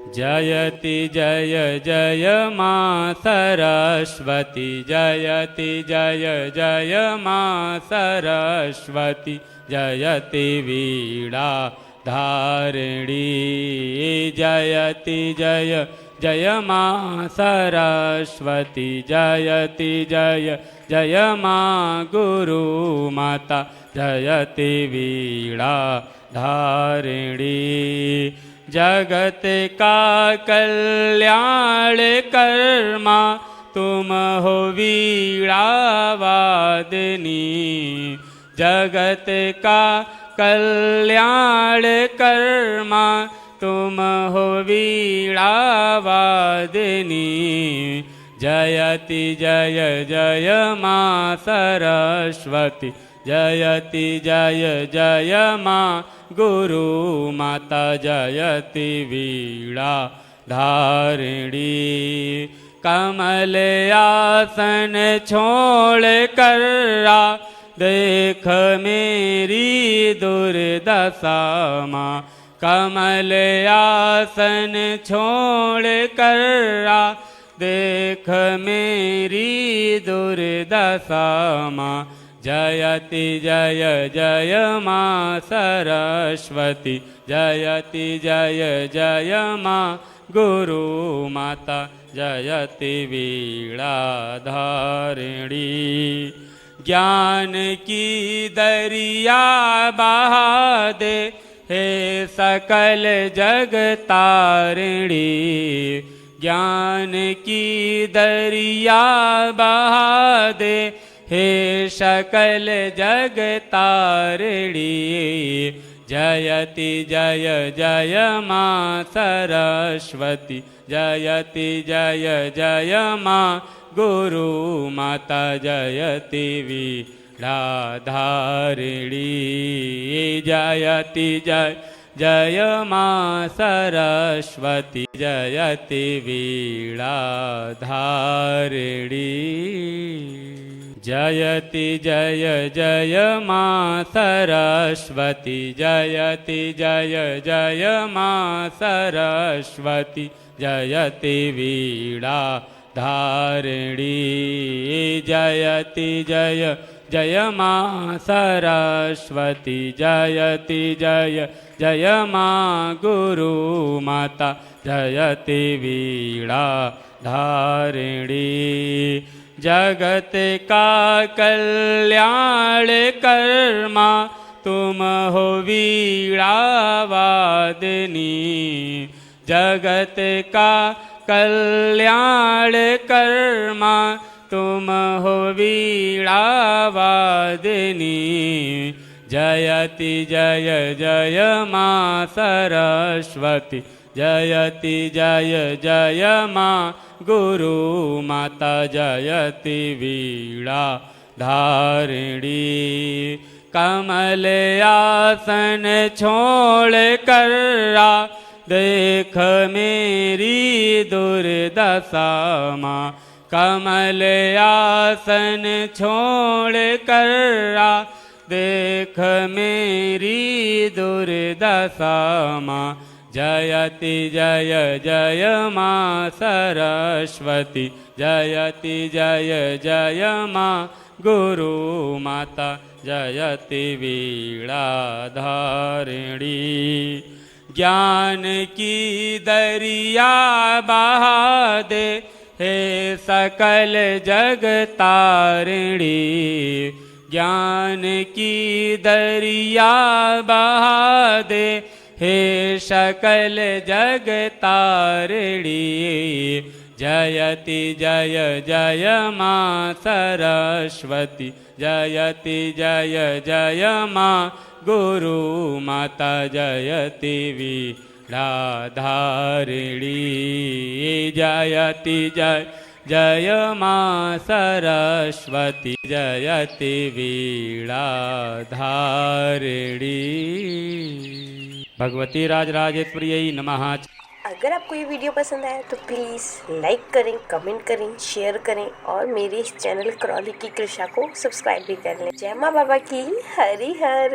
जयति जय जय मा सरस्वती, जयति जय जय मा सरस्वती, जयति वीणा धारिणी, जयति जय जय मा सरस्वती, जयति जय जय मा गुरु माता, जयति वीणा धारिणी। जगत का कल्याण कर्मा तुम हो वीणा वादनी, जगत का कल्याण कर्मा तुम हो वीणा वादनी। जयति जय जय मा सरस्वती, जयति जय जय मा गुरु माता, जयति वीणा धारिणी। कमल आसन छोड़ कर देख मेरी दुर्दशा माँ, कमल आसन छोड़ कर देख मेरी दुर्दशा माँ। जयति जय जय मा सरस्वती, जयति जय जय मा गुरु माता, जयति वीणा धारिणी। ज्ञान की दरिया बहा दे हे सकल जग तारिणी, ज्ञान की दरिया बहा दे हे सकल जग तारिणी। जयति जय जय मा सरस्वती, जयति जय जय मा गुरु माता, जयति वीणा धारिणी। जयति जय जय मा सरस्वती, जयति वीणा धारिणी। जयति जय जय मा सरस्वती, जयति जय जय मा सरस्वती, जयति वीणा धारिणी। जयति जय जय मा सरस्वती, जयति जय जय मा गुरु माता, जयति वीणा धारिणी। जगत का कल्याण कर्मा तुम हो वीणा वादनी, जगत का कल्याण कर्मा तुम हो वीणा वादनी। जयति जय जय मा सरस्वती, जयति जय जय मा गुरु माता, जयति वीणा धारिणी। कमल आसन छोड़ कर देख मेरी दुर्दशा माँ, कमल आसन छोड़ कर देख मेरी दुर्दशा माँ। जयति जय जय मा सरस्वती, जयति जय जय मा गुरु माता, जयति वीणा धारिणी। ज्ञान की दरिया बहा दे हे सकल जग तारिणी, ज्ञान की दरिया बहा दे हे सकल जग तारिणी। जयति जय जय मा सरस्वती, जयति जय जय मा गुरु माता, जयति वीणा धारिणी। जयति जय जय मा सरस्वती, जयति वीणा धारिणी। भगवती राजराजेश्वर्यै नमः। अगर आपको ये वीडियो पसंद आया तो प्लीज़ लाइक करें, कमेंट करें, शेयर करें और मेरे इस चैनल क्रॉली की कृषा को सब्सक्राइब भी कर लें। जय माँ बाबा की, हरि हर।